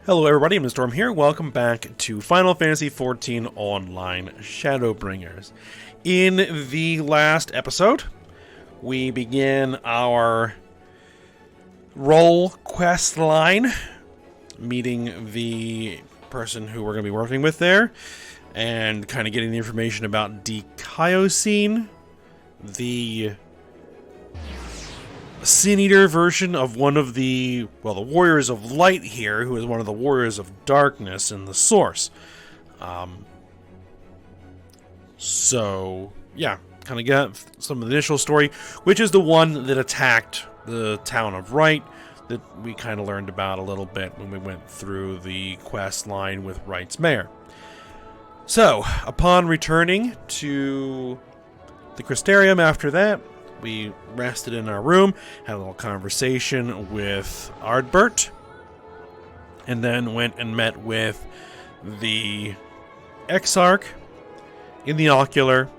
Hello everybody, I'm Storm here. Welcome back to Final Fantasy XIV Online Shadowbringers. In the last episode, we begin our role quest line, meeting the person who we're going to be working with there, and kind of getting the information about Dechiocene, the Sin Eater version of one of the Warriors of Light here, who is one of the Warriors of Darkness in the source. So, yeah, kind of got some of the initial story, which is the one that attacked the town of Wright, that we kind of learned about a little bit when we went through the quest line with Wright's Mayor. So, upon returning to the Crystarium after that, we rested in our room, had a little conversation with Ardbert, and then went and met with the Exarch in the Ocular,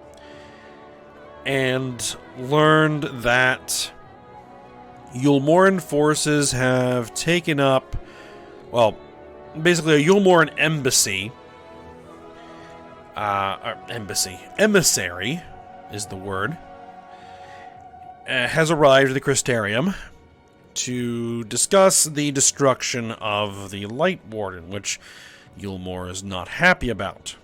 and learned that Eulmoran forces have taken up, basically a Eulmoran emissary is the word, has arrived at the Crystarium to discuss the destruction of the Light Warden, which Eulmor is not happy about.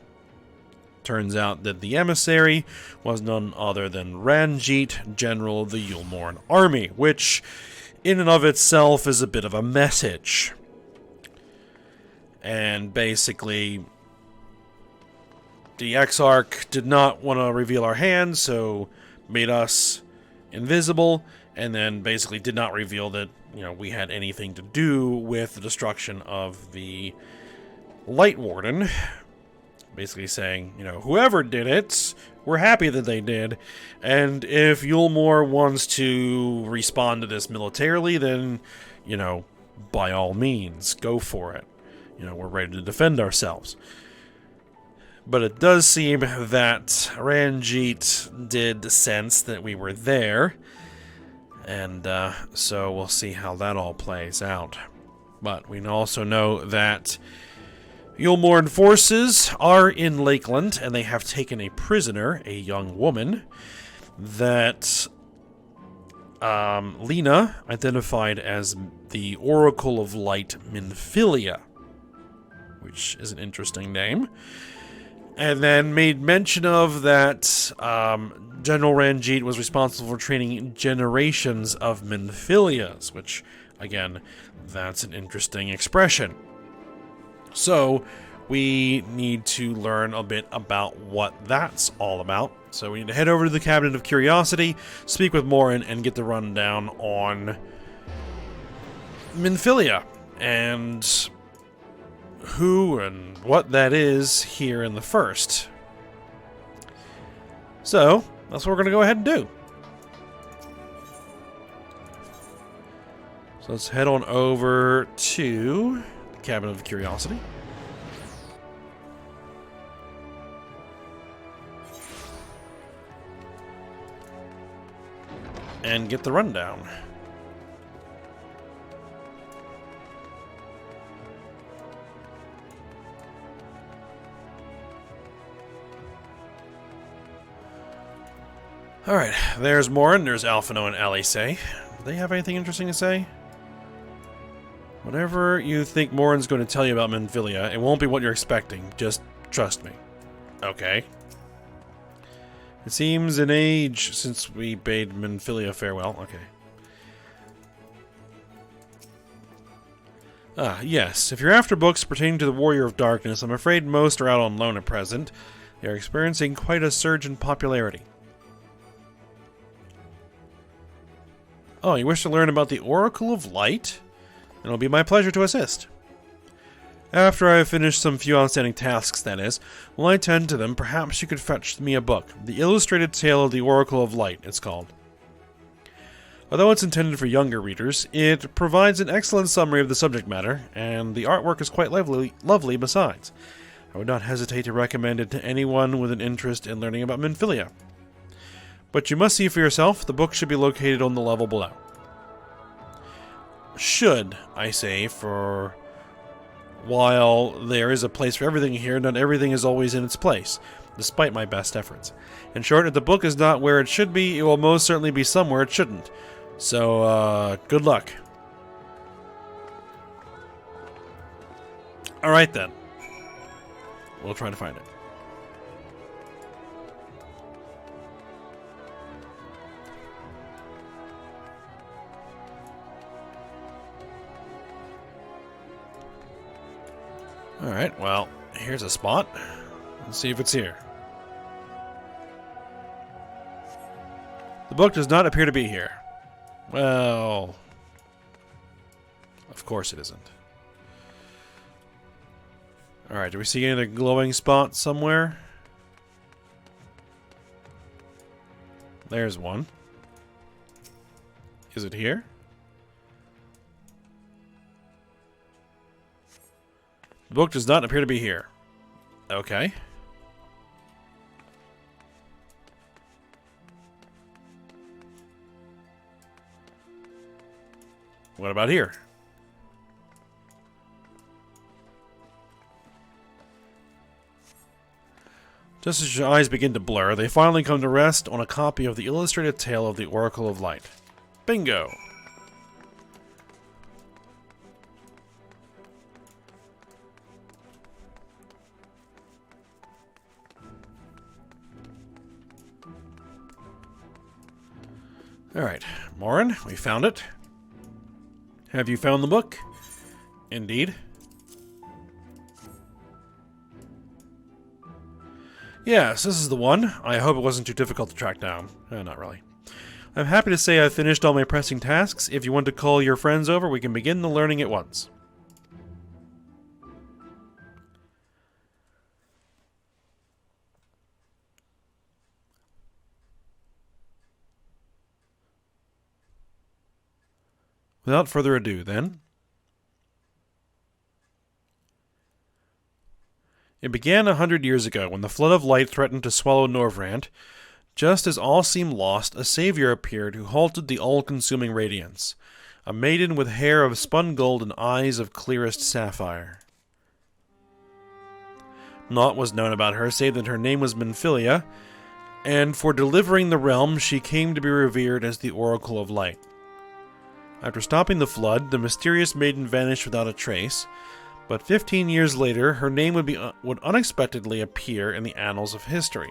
Turns out that the emissary was none other than Ranjit, general of the Eulmoran army, which in and of itself is a bit of a message. And basically, the Exarch did not want to reveal our hands, so made us invisible, and then basically did not reveal that, we had anything to do with the destruction of the Light Warden. Basically saying, whoever did it, we're happy that they did, and if Eulmor wants to respond to this militarily, then, by all means, go for it. We're ready to defend ourselves. But it does seem that Ranjit did sense that we were there, and so we'll see how that all plays out. But we also know that Eulmoran forces are in Lakeland, and they have taken a prisoner, a young woman, that Lena identified as the Oracle of Light Minfilia, which is an interesting name. And then made mention of that General Ranjit was responsible for training generations of Minfilias, which, again, that's an interesting expression. So, we need to learn a bit about what that's all about. So we need to head over to the Cabinet of Curiosity, speak with Morin, and get the rundown on Minfilia, and who and what that is here in the first. So, that's what we're going to go ahead and do. So let's head on over to the Cabinet of Curiosity. And get the rundown. Alright, there's Morin, there's Alphino and Alice. Do they have anything interesting to say? Whatever you think Morin's going to tell you about Minfilia, it won't be what you're expecting. Just trust me. Okay. It seems an age since we bade Minfilia farewell. Okay. Yes. If you're after books pertaining to the Warrior of Darkness, I'm afraid most are out on loan at present. They are experiencing quite a surge in popularity. Oh, you wish to learn about the Oracle of Light? Then it'll be my pleasure to assist. After I have finished some few outstanding tasks, that is, while I tend to them, perhaps you could fetch me a book. The Illustrated Tale of the Oracle of Light, it's called. Although it's intended for younger readers, it provides an excellent summary of the subject matter, and the artwork is quite lovely besides. I would not hesitate to recommend it to anyone with an interest in learning about Minfilia. But you must see for yourself. The book should be located on the level below. Should, I say, for While there is a place for everything here, not everything is always in its place, despite my best efforts. In short, if the book is not where it should be, it will most certainly be somewhere it shouldn't. So, good luck. Alright then. We'll try to find it. Alright, well, here's a spot. Let's see if it's here. The book does not appear to be here. Well, of course it isn't. Alright, do we see any other glowing spots somewhere? There's one. Is it here? The book does not appear to be here. Okay. What about here? Just as your eyes begin to blur, they finally come to rest on a copy of the illustrated tale of the Oracle of Light. Bingo! Alright, Morin, we found it. Have you found the book? Indeed. Yes, this is the one. I hope it wasn't too difficult to track down. Not really. I'm happy to say I've finished all my pressing tasks. If you want to call your friends over, we can begin the learning at once. Without further ado, then. It began 100 years ago, when the flood of light threatened to swallow Norvrand. Just as all seemed lost, a savior appeared who halted the all-consuming radiance. A maiden with hair of spun gold and eyes of clearest sapphire. Naught was known about her, save that her name was Minfilia, and for delivering the realm, she came to be revered as the Oracle of Light. After stopping the flood, the mysterious maiden vanished without a trace, but 15 years later, her name would unexpectedly appear in the annals of history.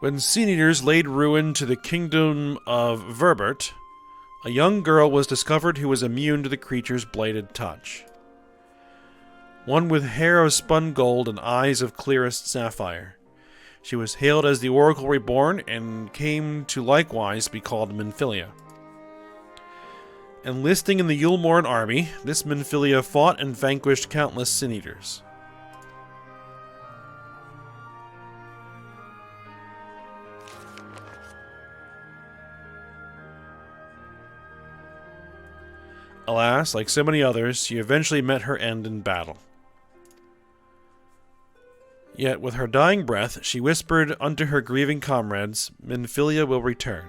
When Sin Eaters laid ruin to the kingdom of Verbert, a young girl was discovered who was immune to the creature's bladed touch. One with hair of spun gold and eyes of clearest sapphire. She was hailed as the Oracle Reborn and came to likewise be called Minfilia. Enlisting in the Yulmoran army, this Minfilia fought and vanquished countless Sin Eaters. Alas, like so many others, she eventually met her end in battle. Yet with her dying breath, she whispered unto her grieving comrades, Minfilia will return.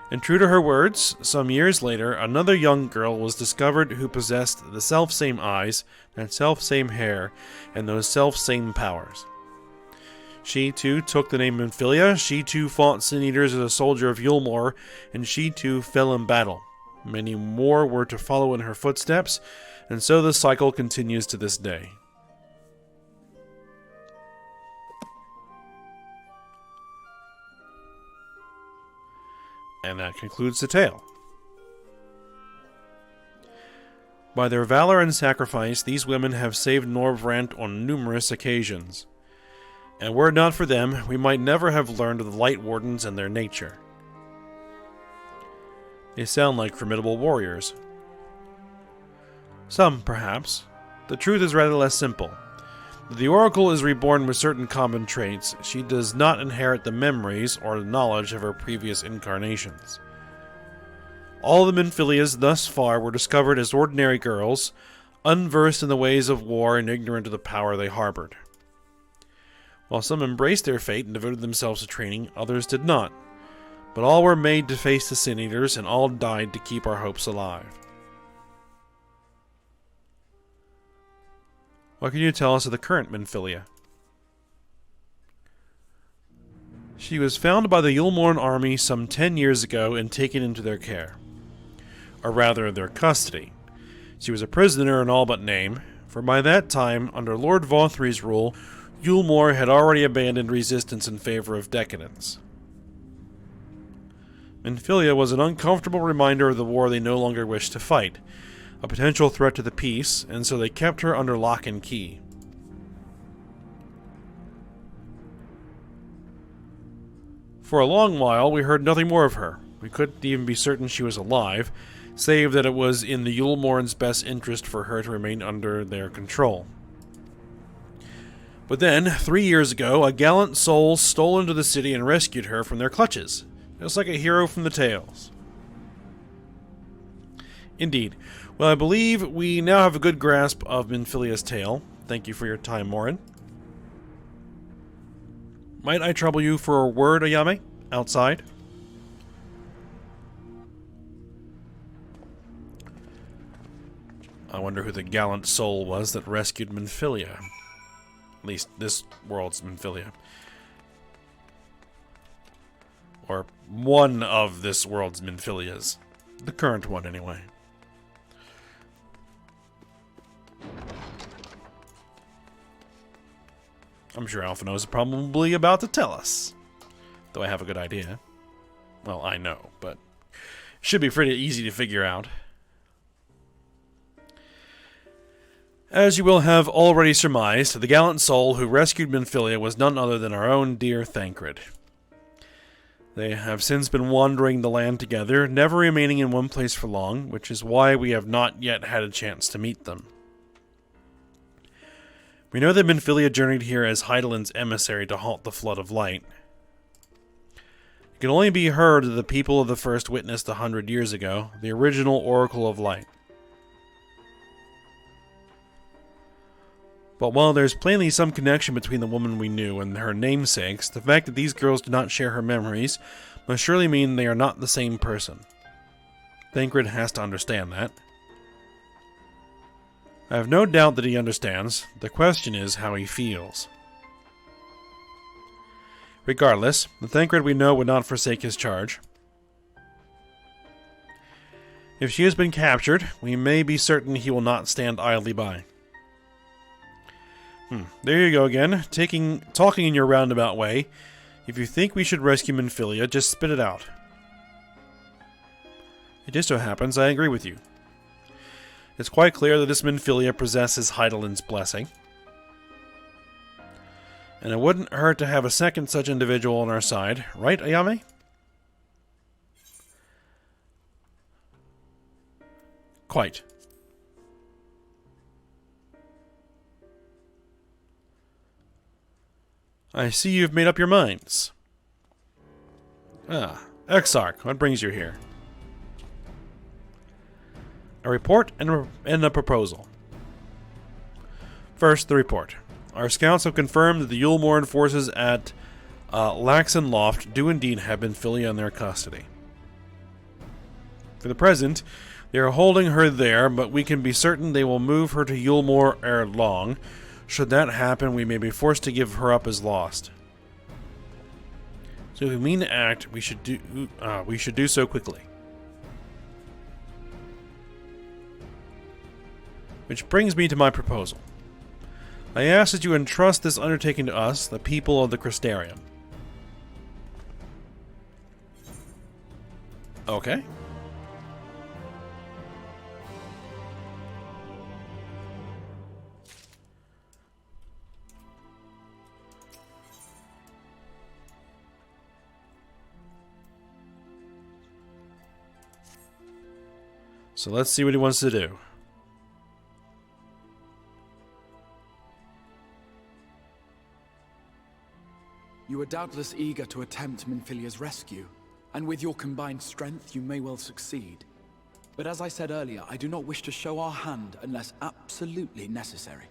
And true to her words, some years later, another young girl was discovered who possessed the self-same eyes, that self-same hair, and those self-same powers. She too took the name Minfilia, she too fought Sin Eaters as a soldier of Yulmor, and she too fell in battle. Many more were to follow in her footsteps, and so the cycle continues to this day. And that concludes the tale. By their valor and sacrifice, these women have saved Norvrand on numerous occasions. And were it not for them, we might never have learned of the Light Wardens and their nature. They sound like formidable warriors. Some, perhaps. The truth is rather less simple. The Oracle is reborn with certain common traits. She does not inherit the memories or the knowledge of her previous incarnations. All the Minfilias thus far were discovered as ordinary girls, unversed in the ways of war and ignorant of the power they harbored. While some embraced their fate and devoted themselves to training, others did not. But all were made to face the Sin Eaters, and all died to keep our hopes alive. What can you tell us of the current Minfilia? She was found by the Yulmorn army some 10 years ago and taken into their care. Or rather, their custody. She was a prisoner in all but name, for by that time, under Lord Vothri's rule, Yulmor had already abandoned resistance in favor of decadence. Minfilia was an uncomfortable reminder of the war they no longer wished to fight, a potential threat to the peace, and so they kept her under lock and key. For a long while, we heard nothing more of her. We couldn't even be certain she was alive, save that it was in the Yulmorn's best interest for her to remain under their control. But then, 3 years ago, a gallant soul stole into the city and rescued her from their clutches, just like a hero from the tales. Indeed. Well, I believe we now have a good grasp of Minfilia's tale. Thank you for your time, Morin. Might I trouble you for a word, Ayame? Outside? I wonder who the gallant soul was that rescued Minfilia. At least this world's Minfilia. Or one of this world's Minfilias. The current one, anyway. I'm sure Alphino is probably about to tell us. Though I have a good idea. Well, I know, but it should be pretty easy to figure out. As you will have already surmised, the gallant soul who rescued Minfilia was none other than our own dear Thancred. They have since been wandering the land together, never remaining in one place for long, which is why we have not yet had a chance to meet them. We know that Minfilia journeyed here as Hydaelyn's emissary to halt the Flood of Light. It can only be heard that the people of the First witnessed 100 years ago, the original Oracle of Light. But while there's plainly some connection between the woman we knew and her namesakes, the fact that these girls do not share her memories must surely mean they are not the same person. Thancred has to understand that. I have no doubt that he understands. The question is how he feels. Regardless, the Thancred we know would not forsake his charge. If she has been captured, we may be certain he will not stand idly by. There you go again, talking in your roundabout way. If you think we should rescue Minfilia, just spit it out. It just so happens I agree with you. It's quite clear that this Minfilia possesses Hydaelyn's blessing. And it wouldn't hurt to have a second such individual on our side, right, Ayame? Quite. I see you've made up your minds. Exarch, what brings you here? A report and a proposal. First, the report. Our scouts have confirmed that the Yulmorn forces at Laxon Loft do indeed have Minfilia in their custody. For the present, they are holding her there, but we can be certain they will move her to Yulmor ere long. Should that happen, we may be forced to give her up as lost. So if we mean to act, we should do so quickly. Which brings me to my proposal. I ask that you entrust this undertaking to us, the people of the Crystarium. Okay. So let's see what he wants to do. You are doubtless eager to attempt Minfilia's rescue, and with your combined strength you may well succeed. But as I said earlier, I do not wish to show our hand unless absolutely necessary.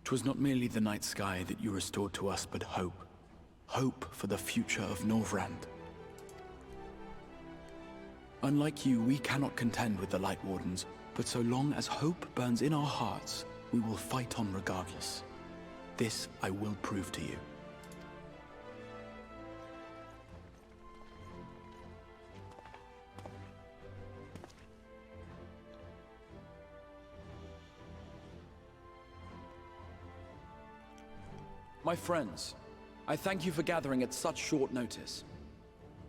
'Twas not merely the night sky that you restored to us, but hope. Hope for the future of Norvrand. Unlike you, we cannot contend with the Light Wardens, but so long as hope burns in our hearts, we will fight on regardless. This I will prove to you. My friends, I thank you for gathering at such short notice.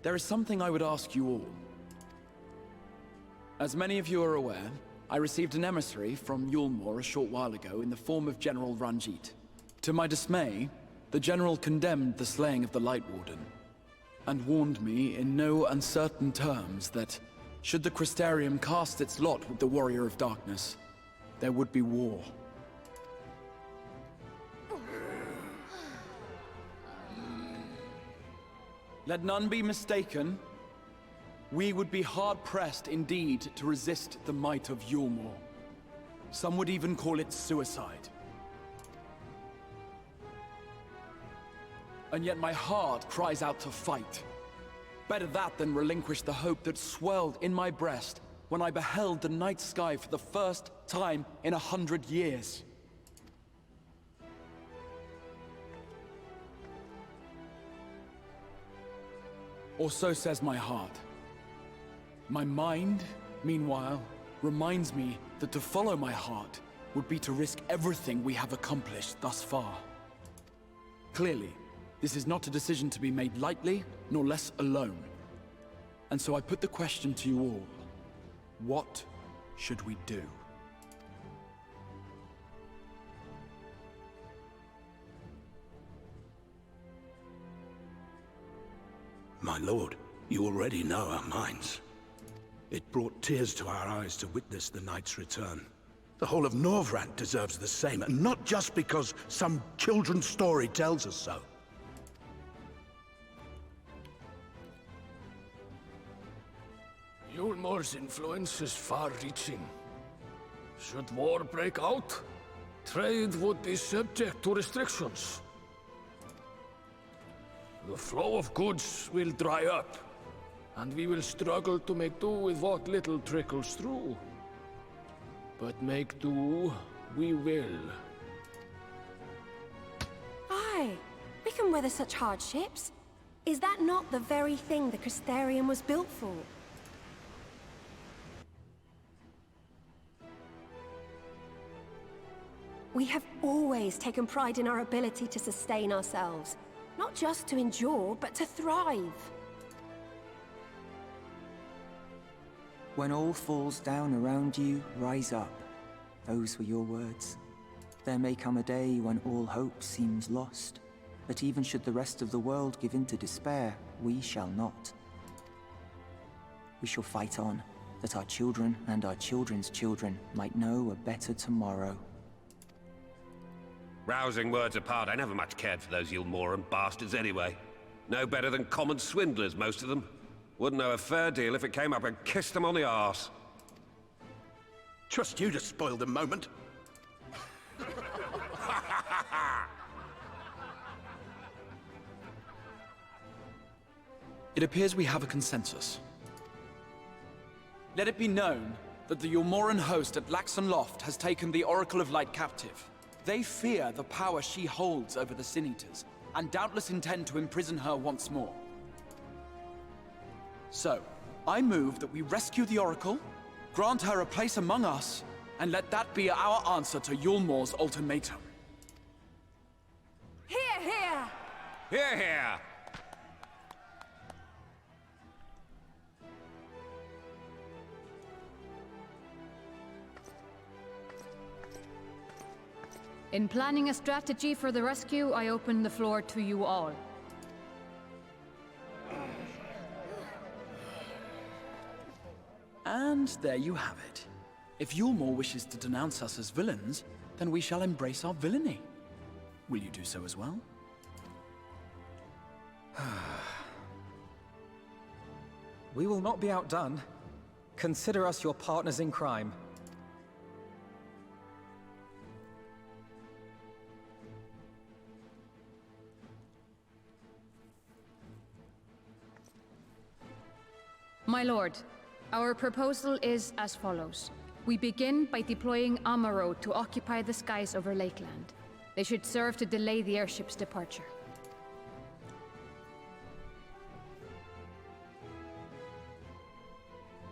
There is something I would ask you all. As many of you are aware, I received an emissary from Yulmore a short while ago in the form of General Ranjit. To my dismay, the General condemned the slaying of the Light Warden, and warned me in no uncertain terms that, should the Crystarium cast its lot with the Warrior of Darkness, there would be war. Let none be mistaken. We would be hard-pressed indeed to resist the might of Yulmore. Some would even call it suicide. And yet my heart cries out to fight. Better that than relinquish the hope that swelled in my breast when I beheld the night sky for the first time in 100 years. Or so says my heart. My mind, meanwhile, reminds me that to follow my heart would be to risk everything we have accomplished thus far. Clearly, this is not a decision to be made lightly, nor less alone. And so I put the question to you all. What should we do? My lord, you already know our minds. It brought tears to our eyes to witness the knight's return. The whole of Norvrand deserves the same, and not just because some children's story tells us so. Yulmore's influence is far-reaching. Should war break out, trade would be subject to restrictions. The flow of goods will dry up, and we will struggle to make do with what little trickles through. But make do, we will. Aye, we can weather such hardships. Is that not the very thing the Crystarium was built for? We have always taken pride in our ability to sustain ourselves. Not just to endure, but to thrive. When all falls down around you, rise up. Those were your words. There may come a day when all hope seems lost, but even should the rest of the world give in to despair, we shall not. We shall fight on, that our children and our children's children might know a better tomorrow. Rousing words apart, I never much cared for those Yulmoran bastards anyway. No better than common swindlers, most of them. Wouldn't know a fair deal if it came up and kissed them on the arse. Trust you to spoil the moment. It appears we have a consensus. Let it be known that the Yulmoran host at Laxon Loft has taken the Oracle of Light captive. They fear the power she holds over the Sin Eaters, and doubtless intend to imprison her once more. So, I move that we rescue the Oracle, grant her a place among us, and let that be our answer to Yulmore's ultimatum. Hear, hear! Hear, hear! In planning a strategy for the rescue, I open the floor to you all. And there you have it. If Yulmore wishes to denounce us as villains, then we shall embrace our villainy. Will you do so as well? We will not be outdone. Consider us your partners in crime. My lord, our proposal is as follows. We begin by deploying Amaro to occupy the skies over Lakeland. They should serve to delay the airship's departure.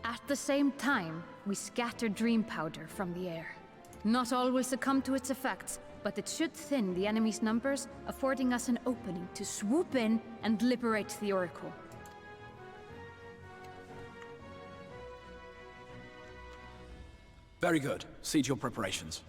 At the same time, we scatter dream powder from the air. Not all will succumb to its effects, but it should thin the enemy's numbers, affording us an opening to swoop in and liberate the Oracle. Very good. See to your preparations.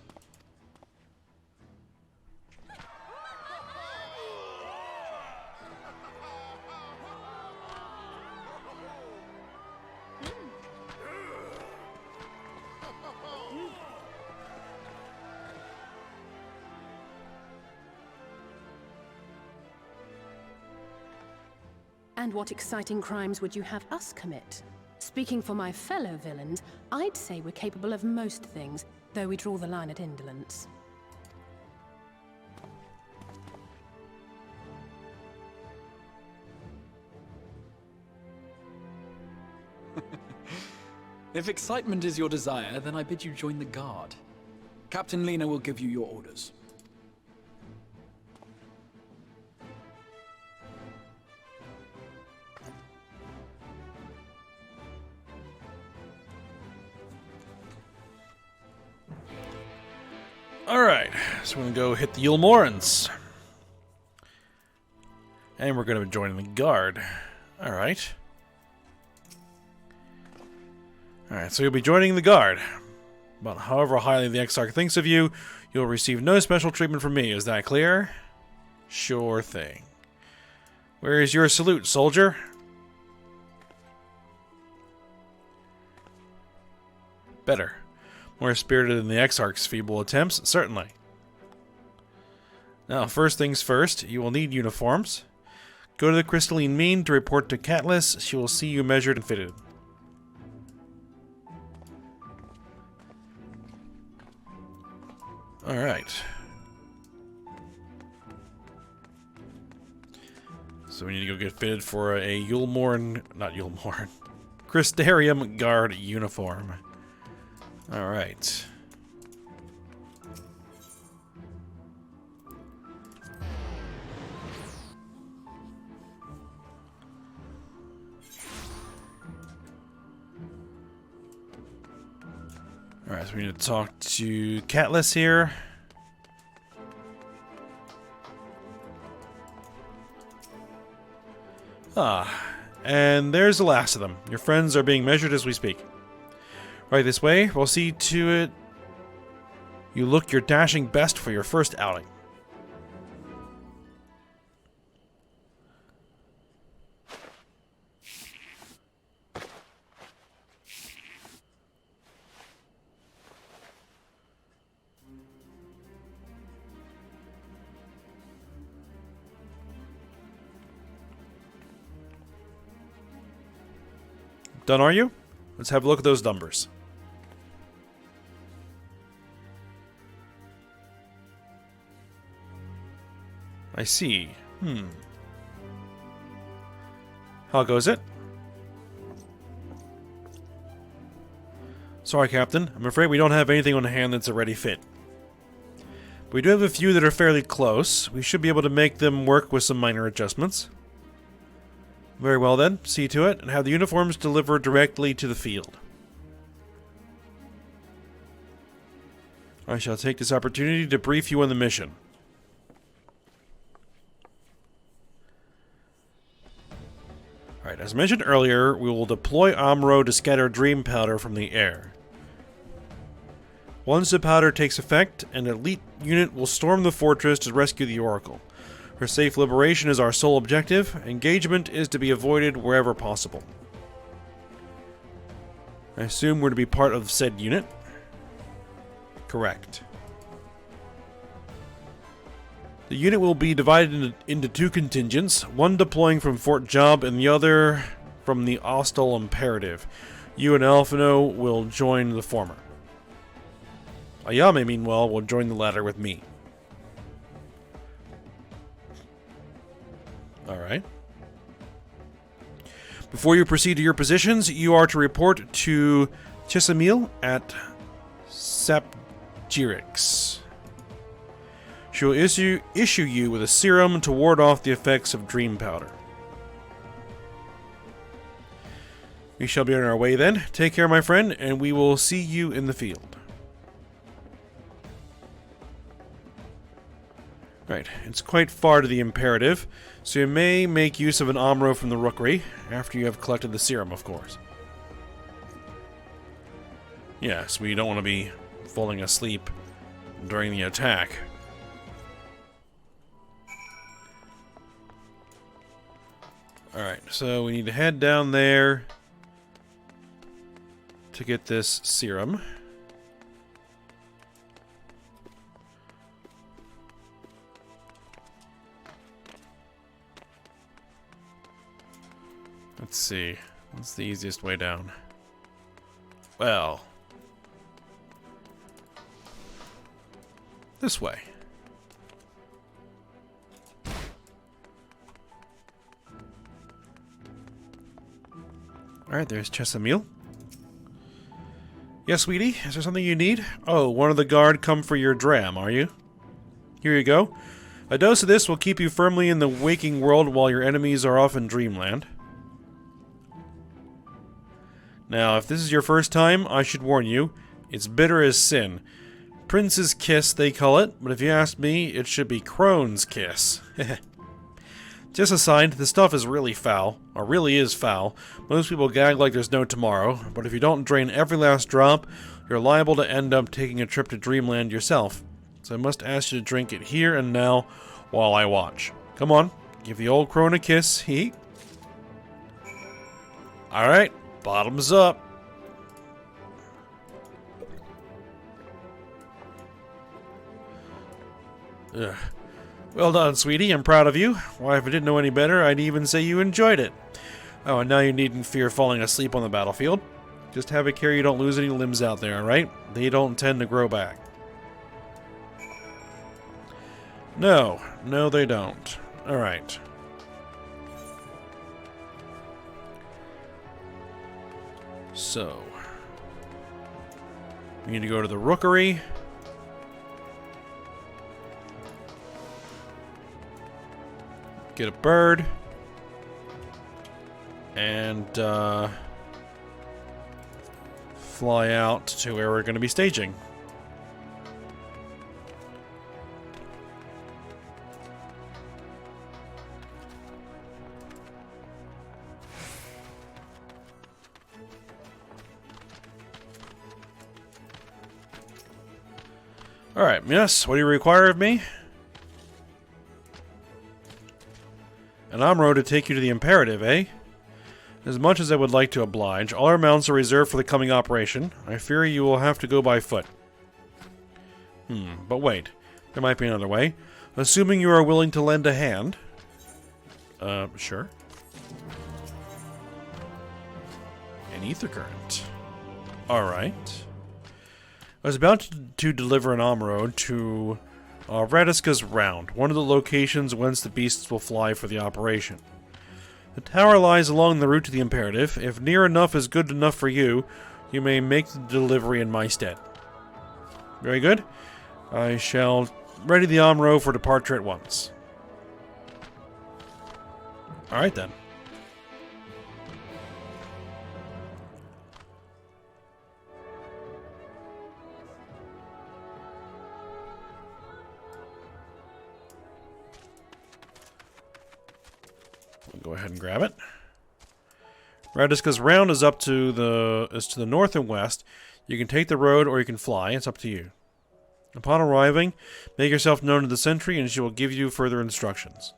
And what exciting crimes would you have us commit? Speaking for my fellow villains, I'd say we're capable of most things, though we draw the line at indolence. If excitement is your desire, then I bid you join the guard. Captain Lena will give you your orders. Alright, so we're going to go hit the Eorzea. And we're going to join the guard. Alright. Alright, so you'll be joining the guard. But however highly the Exarch thinks of you, you'll receive no special treatment from me. Is that clear? Sure thing. Where is your salute, soldier? Better. More spirited than the Exarch's feeble attempts, certainly. Now, first things first, you will need uniforms. Go to the Crystalline Mean to report to Catelys. She will see you measured and fitted. Alright. So we need to go get fitted for a Crystarium Guard uniform. Alright. Alright, so we need to talk to Catelys here. And there's the last of them. Your friends are being measured as we speak. Right this way, we'll see to it you look your dashing best for your first outing. Done, are you? Let's have a look at those numbers. I see. How goes it? Sorry, Captain. I'm afraid we don't have anything on hand that's a ready fit. But we do have a few that are fairly close. We should be able to make them work with some minor adjustments. Very well then, see to it, and have the uniforms delivered directly to the field. I shall take this opportunity to brief you on the mission. Alright, as mentioned earlier, we will deploy Amaro to scatter dream powder from the air. Once the powder takes effect, an elite unit will storm the fortress to rescue the Oracle. Her safe liberation is our sole objective. Engagement is to be avoided wherever possible. I assume we're to be part of said unit? Correct. The unit will be divided into two contingents, one deploying from Fort Job and the other from the Hostile Imperative. You and Alphino will join the former. Ayame, meanwhile, will join the latter with me. Alright. Before you proceed to your positions, you are to report to Chisamil at Sapgirix. She will issue you with a serum to ward off the effects of dream powder. We shall be on our way then. Take care, my friend, and we will see you in the field. Right, it's quite far to the Imperative, so you may make use of an Amro from the Rookery, after you have collected the serum, of course. Yes, we don't want to be falling asleep during the attack. Alright, so we need to head down there to get this serum. Let's see. What's the easiest way down? Well, this way. Alright, there's Chesamil. Yes, sweetie? Is there something you need? Oh, one of the guard come for your dram, are you? Here you go. A dose of this will keep you firmly in the waking world while your enemies are off in dreamland. Now, if this is your first time, I should warn you, it's bitter as sin. Prince's kiss, they call it, but if you ask me, it should be Crone's kiss. Just a sign, this stuff is really foul, or really is foul. Most people gag like there's no tomorrow, but if you don't drain every last drop, you're liable to end up taking a trip to Dreamland yourself. So I must ask you to drink it here and now while I watch. Come on, give the old crone a kiss, he. Alright, bottoms up. Ugh. Well done, sweetie. I'm proud of you. Why, if I didn't know any better, I'd even say you enjoyed it. Oh, and now you needn't fear falling asleep on the battlefield. Just have a care you don't lose any limbs out there, alright? They don't tend to grow back. No, they don't. Alright. So, we need to go to the Rookery. Get a bird. And, fly out to where we're going to be staging. Alright, yes, what do you require of me? An Amro to take you to the Imperative, eh? As much as I would like to oblige, all our mounts are reserved for the coming operation. I fear you will have to go by foot. But wait. There might be another way. Assuming you are willing to lend a hand. Sure. An ether current. Alright. I was about to deliver an Amro to Radiska's Round, one of the locations whence the beasts will fly for the operation. The tower lies along the route to the Imperative. If near enough is good enough for you, you may make the delivery in my stead. Very good. I shall ready the Amro for departure at once. Alright then. Go ahead and grab it. Radiska's Round is up to the north and west. You can take the road or you can fly. It's up to you. Upon arriving, make yourself known to the sentry and she will give you further instructions.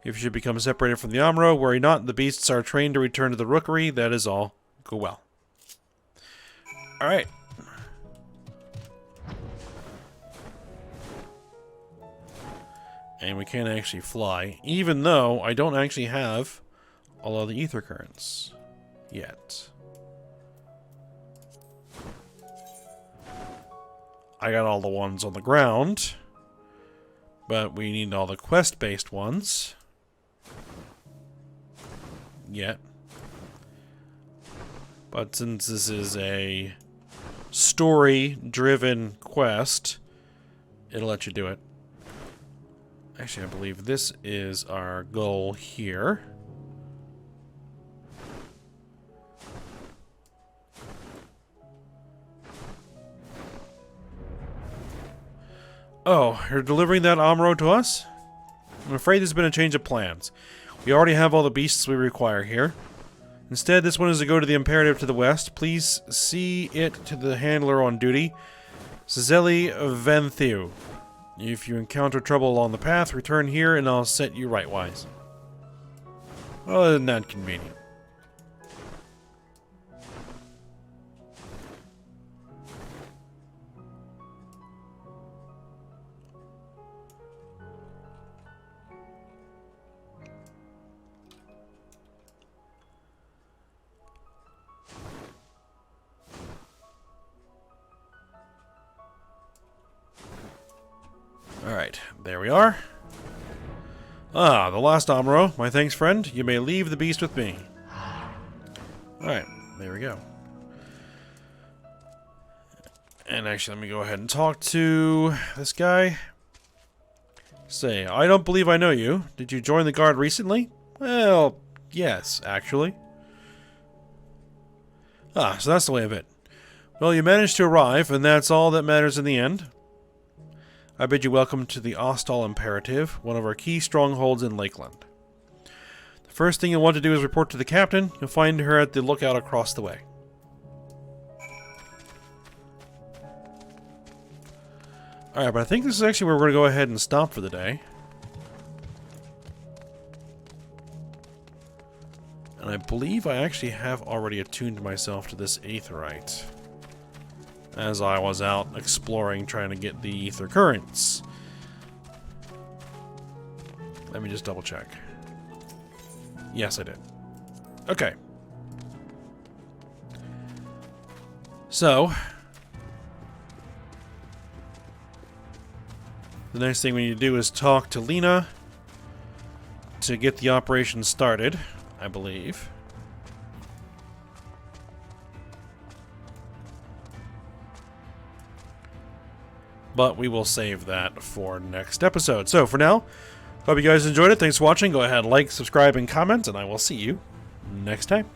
If you should become separated from the Amro, worry not. The beasts are trained to return to the Rookery. That is all. Go well. Alright. And we can't actually fly, even though I don't actually have all of the ether currents yet. I got all the ones on the ground, but we need all the quest-based ones. yet. But since this is a story-driven quest, it'll let you do it. Actually, I believe this is our goal here. Oh, you're delivering that Amuro to us? I'm afraid there's been a change of plans. We already have all the beasts we require here. Instead, this one is to go to the Imperative to the west. Please see it to the handler on duty, Zeli Venthiu. If you encounter trouble along the path, return here and I'll set you rightwise. Well, isn't that convenient? Alright, there we are. Ah, the last Amuro. My thanks, friend. You may leave the beast with me. Alright, there we go. And actually, let me go ahead and talk to this guy. Say, I don't believe I know you. Did you join the guard recently? Well, yes, actually. Ah, so that's the way of it. Well, you managed to arrive, and that's all that matters in the end. I bid you welcome to the Ostal Imperative, one of our key strongholds in Lakeland. The first thing you'll want to do is report to the captain. You'll find her at the lookout across the way. Alright, but I think this is actually where we're going to go ahead and stop for the day. And I believe I actually have already attuned myself to this aetheryte, as I was out exploring, trying to get the ether currents. Let me just double check. Yes, I did. Okay. So, the next thing we need to do is talk to Lena to get the operation started, I believe. But we will save that for next episode. So for now, hope you guys enjoyed it. Thanks for watching. Go ahead, like, subscribe, and comment, and I will see you next time.